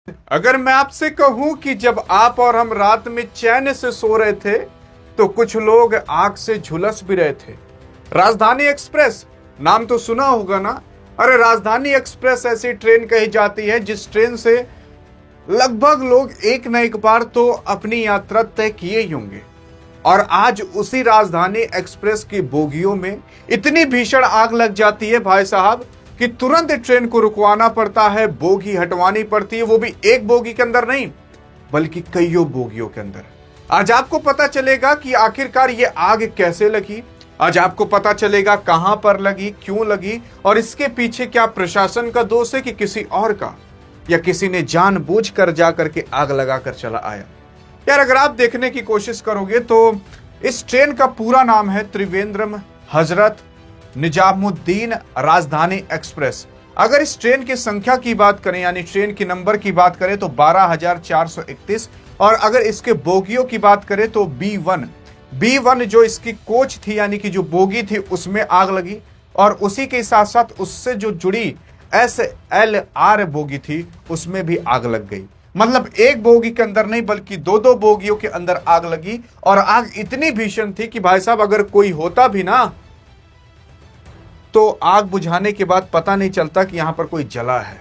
अगर मैं आपसे कहूं कि जब आप और हम रात में चैन से सो रहे थे तो कुछ लोग आग से झुलस भी रहे थे। राजधानी एक्सप्रेस नाम तो सुना होगा ना। अरे राजधानी एक्सप्रेस ऐसी ट्रेन कही जाती है जिस ट्रेन से लगभग लोग एक न एक बार तो अपनी यात्रा तय किए ही होंगे। और आज उसी राजधानी एक्सप्रेस की बोगियों में इतनी भीषण आग लग जाती है भाई साहब कि तुरंत ट्रेन को रुकवाना पड़ता है, बोगी हटवानी पड़ती है, वो भी एक बोगी के अंदर नहीं बल्कि कईयों बोगियों के अंदर। आज आपको पता चलेगा कि आखिरकार ये आग कैसे लगी। आज आपको पता चलेगा कहां पर लगी, क्यों लगी और इसके पीछे क्या प्रशासन का दोष है कि किसी और का, या किसी ने जानबूझकर जाकर के आग लगाकर चला आया। यार अगर आप देखने की कोशिश करोगे तो इस ट्रेन का पूरा नाम है त्रिवेंद्रम हजरत निजामुद्दीन राजधानी एक्सप्रेस। अगर इस ट्रेन की संख्या की बात करें यानी ट्रेन की नंबर की बात करें तो 12,431 और अगर इसके बोगियों की बात करें तो B1 जो इसकी कोच थी यानी कि जो बोगी थी उसमें आग लगी और उसी के साथ साथ उससे जो जुड़ी SLR बोगी थी उसमें भी आग लग गई। मतलब एक बोगी के अंदर नहीं बल्कि दो बोगियों के अंदर आग लगी और आग इतनी भीषण थी कि भाई साहब अगर कोई होता भी ना तो आग बुझाने के बाद पता नहीं चलता कि यहां पर कोई जला है,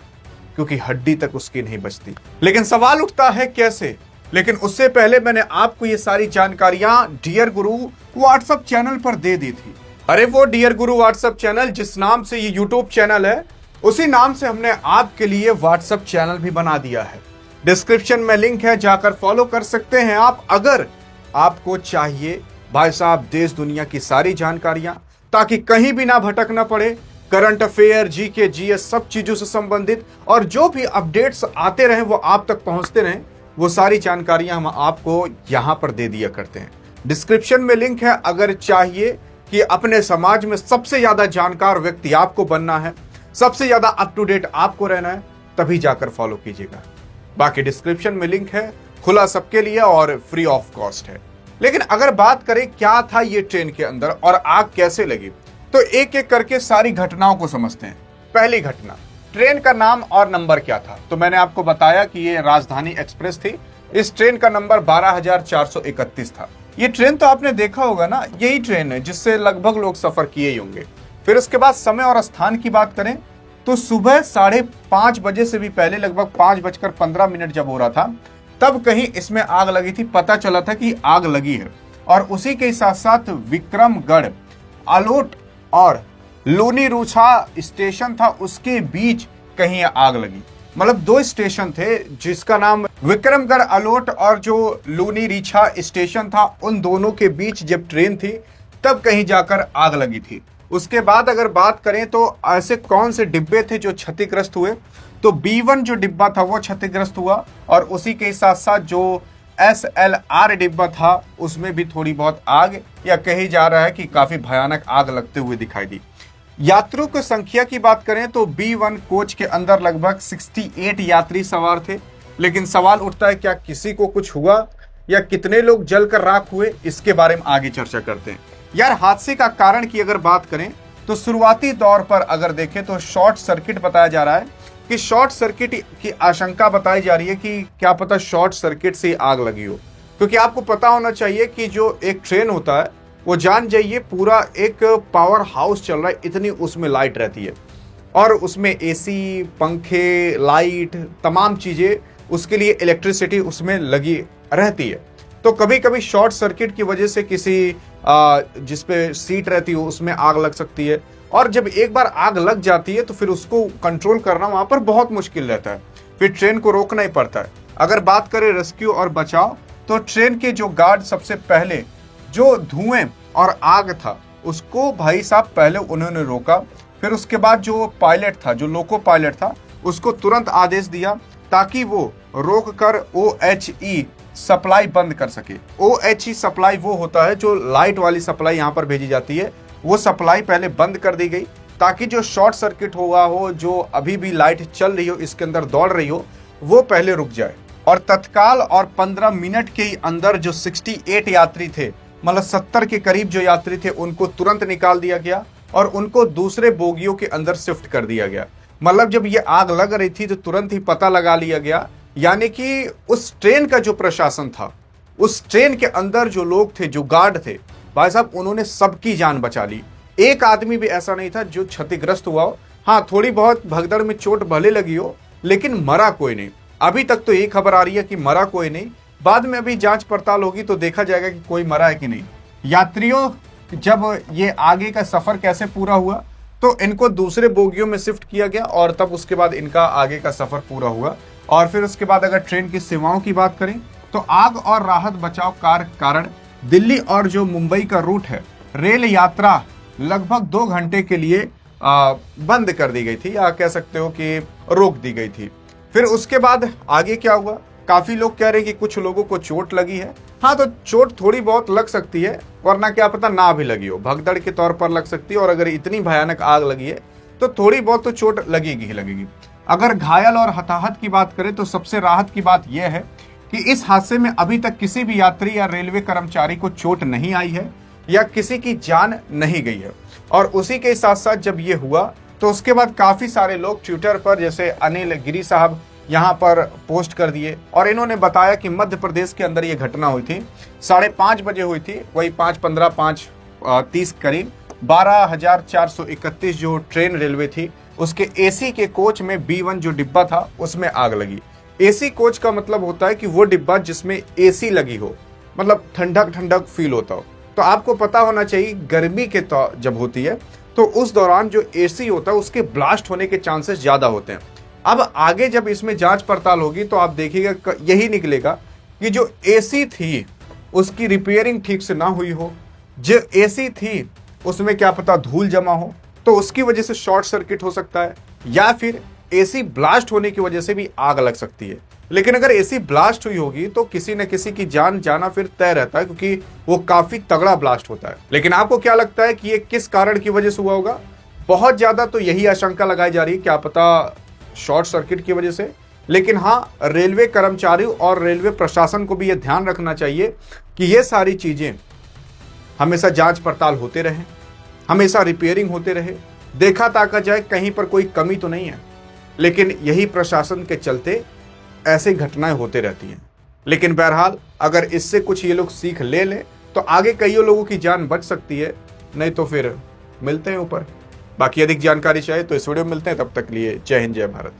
क्योंकि हड्डी तक उसकी नहीं बचती। लेकिन सवाल उठता है कैसे। लेकिन उससे पहले मैंने आपको ये सारी जानकारियां डियर गुरु व्हाट्सएप चैनल पर दे दी थी। अरे वो डियर गुरु व्हाट्सएप चैनल जिस नाम से ये यूट्यूब चैनल है उसी नाम से हमने आपके लिए व्हाट्सएप चैनल भी बना दिया है। डिस्क्रिप्शन में लिंक है, जाकर फॉलो कर सकते हैं आप अगर आपको चाहिए भाई साहब देश दुनिया की सारी जानकारियां, ताकि कहीं भी ना भटकना पड़े। करंट अफेयर, जीके, जीएस सब चीजों से संबंधित और जो भी अपडेट्स आते रहे वो आप तक पहुंचते रहे, वो सारी जानकारियां हम आपको यहां पर दे दिया करते हैं। डिस्क्रिप्शन में लिंक है। अगर चाहिए कि अपने समाज में सबसे ज्यादा जानकार व्यक्ति आपको बनना है, सबसे ज्यादा अप टू डेट आपको रहना है, तभी जाकर फॉलो कीजिएगा। बाकी डिस्क्रिप्शन में लिंक है, खुला सबके लिए और फ्री ऑफ कॉस्ट है। लेकिन अगर बात करें क्या था ये ट्रेन के अंदर और आग कैसे लगी, तो एक एक करके सारी घटनाओं को समझते हैं। पहली घटना, ट्रेन का नाम और नंबर क्या था। तो मैंने आपको बताया कि ये राजधानी एक्सप्रेस थी। इस ट्रेन का नंबर 12,431 था। ये ट्रेन तो आपने देखा होगा ना, यही ट्रेन है जिससे लगभग लोग सफर किए ही होंगे। फिर उसके बाद समय और स्थान की बात करें तो सुबह 5:30 बजे से भी पहले लगभग 5:15 जब हो रहा था तब कहीं इसमें आग लगी थी। पता चला था कि आग लगी है और उसी के साथ साथ विक्रमगढ़, आलोट और लूनी रूछा स्टेशन था, उसके बीच कहीं आग लगी। मतलब दो स्टेशन थे जिसका नाम विक्रमगढ़ आलोट और जो लूनी रीछा स्टेशन था, उन दोनों के बीच जब ट्रेन थी तब कहीं जाकर आग लगी थी। उसके बाद अगर बात करें तो ऐसे कौन से डिब्बे थे जो क्षतिग्रस्त हुए, तो B1 जो डिब्बा था वो क्षतिग्रस्त हुआ और उसी के साथ साथ जो SLR डिब्बा था उसमें भी थोड़ी बहुत आग, या कही जा रहा है कि काफी भयानक आग लगते हुए दिखाई दी। यात्रियों की संख्या की बात करें तो B1 कोच के अंदर लगभग 68 यात्री सवार थे। लेकिन सवाल उठता है क्या किसी को कुछ हुआ या कितने लोग जलकर राख हुए, इसके बारे में आगे चर्चा करते हैं। यार हादसे का कारण की अगर बात करें तो शुरुआती दौर पर अगर देखें तो शॉर्ट सर्किट बताया जा रहा है कि शॉर्ट सर्किट की आशंका बताई जा रही है कि क्या पता शॉर्ट सर्किट से आग लगी हो। क्योंकि आपको पता होना चाहिए कि जो एक ट्रेन होता है वो जान जाइए पूरा एक पावर हाउस चल रहा है, इतनी उसमें लाइट रहती है और उसमें एसी, पंखे, लाइट, तमाम चीजें, उसके लिए इलेक्ट्रिसिटी उसमें लगी रहती है। तो कभी कभी शॉर्ट सर्किट की वजह से किसी जिसपे सीट रहती हो उसमें आग लग सकती है और जब एक बार आग लग जाती है तो फिर उसको कंट्रोल करना वहां पर बहुत मुश्किल रहता है, फिर ट्रेन को रोकना ही पड़ता है। अगर बात करें रेस्क्यू और बचाव तो ट्रेन के जो गार्ड सबसे पहले जो धुएं और आग था उसको भाई साहब पहले उन्होंने रोका, फिर उसके बाद जो पायलट था, जो लोको पायलट था, उसको तुरंत आदेश दिया ताकि वो रोक कर OHE सप्लाई बंद कर सके। OHE सप्लाई वो होता है जो लाइट वाली सप्लाई यहाँ पर भेजी जाती है, वो सप्लाई पहले बंद कर दी गई ताकि जो शॉर्ट सर्किट हुआ हो, जो अभी भी लाइट चल रही हो, इसके अंदर दौड़ रही हो, वो पहले रुक जाए। और तत्काल और 15 मिनट के अंदर जो 68 यात्री थे, मतलब 70 के करीब जो यात्री थे, उनको तुरंत निकाल दिया गया और उनको दूसरे बोगियों के अंदर शिफ्ट कर दिया गया। मतलब जब ये आग लग रही थी तो तुरंत ही पता लगा लिया गया यानी कि उस ट्रेन का जो प्रशासन था, उस ट्रेन के अंदर जो लोग थे, जो गार्ड थे, भाई साहब उन्होंने सबकी जान बचा ली। एक आदमी भी ऐसा नहीं था जो क्षतिग्रस्त हुआ हो। हाँ, थोड़ी बहुत भगदड़ में चोट भले लगी हो, लेकिन मरा कोई नहीं। अभी तक तो यही खबर आ रही है कि मरा कोई नहीं। बाद में अभी जांच पड़ताल होगी तो देखा जाएगा कि कोई मरा है कि नहीं। यात्रियों, जब ये आगे का सफर कैसे पूरा हुआ तो इनको दूसरे बोगियों में शिफ्ट किया गया और तब उसके बाद इनका आगे का सफर पूरा हुआ। और फिर उसके बाद अगर ट्रेन की सेवाओं की बात करें तो आग और राहत बचाव कार्य के कारण दिल्ली और जो मुंबई का रूट है, रेल यात्रा लगभग 2 घंटे के लिए बंद कर दी गई थी, या कह सकते हो कि रोक दी गई थी। फिर उसके बाद आगे क्या हुआ, काफी लोग कह रहे हैं कि कुछ लोगों को चोट लगी है। हाँ, तो चोट थोड़ी बहुत लग सकती है, वरना क्या पता ना भी लगी हो, भगदड़ के तौर पर लग सकती है। और अगर इतनी भयानक आग लगी है तो थोड़ी बहुत तो चोट लगेगी ही लगेगी। अगर घायल और हताहत की बात करें तो सबसे राहत की बात यह है कि इस हादसे में अभी तक किसी भी यात्री या रेलवे कर्मचारी को चोट नहीं आई है या किसी की जान नहीं गई है। और उसी के साथ साथ जब ये हुआ तो उसके बाद काफी सारे लोग ट्विटर पर, जैसे अनिल गिरी साहब, यहाँ पर पोस्ट कर दिए और इन्होंने बताया कि मध्य प्रदेश के अंदर ये घटना हुई थी। 5:30 बजे हुई थी, वही 5:15, 5:30 करीब। 12,431 जो ट्रेन रेलवे थी उसके एसी के कोच में B1 जो डिब्बा था उसमें आग लगी। एसी कोच का मतलब होता है कि वो डिब्बा जिसमें एसी लगी हो, मतलब ठंडक ठंडक फील होता हो। तो आपको पता होना चाहिए गर्मी के जब होती है तो उस दौरान जो एसी होता है उसके ब्लास्ट होने के चांसेस ज्यादा होते हैं। अब आगे जब इसमें जांच पड़ताल होगी तो आप देखिएगा यही निकलेगा कि जो एसी थी उसकी रिपेयरिंग ठीक से ना हुई हो, जो एसी थी उसमें क्या पता धूल जमा हो तो उसकी वजह से शॉर्ट सर्किट हो सकता है, या फिर एसी ब्लास्ट होने की वजह से भी आग लग सकती है। लेकिन अगर एसी ब्लास्ट हुई होगी तो किसी न किसी की जान जाना फिर तय रहता है, क्योंकि वो काफी तगड़ा ब्लास्ट होता है। लेकिन आपको क्या लगता है कि ये किस कारण की वजह से हुआ होगा? बहुत ज्यादा तो यही आशंका लगाई जा रही है, क्या पता शॉर्ट सर्किट की वजह से। लेकिन हाँ, रेलवे कर्मचारियों और रेलवे प्रशासन को भी यह ध्यान रखना चाहिए कि ये सारी चीजें हमेशा जांच पड़ताल होते रहे, हमेशा रिपेयरिंग होते रहे, देखा ताका जाए कहीं पर कोई कमी तो नहीं है। लेकिन यही प्रशासन के चलते ऐसी घटनाएं होते रहती हैं। लेकिन बहरहाल अगर इससे कुछ ये लोग सीख ले लें तो आगे कईयों लोगों की जान बच सकती है, नहीं तो फिर मिलते हैं ऊपर। बाकी अधिक जानकारी चाहिए तो इस वीडियो में मिलते हैं, तब तक लिए जय हिंद जय भारत।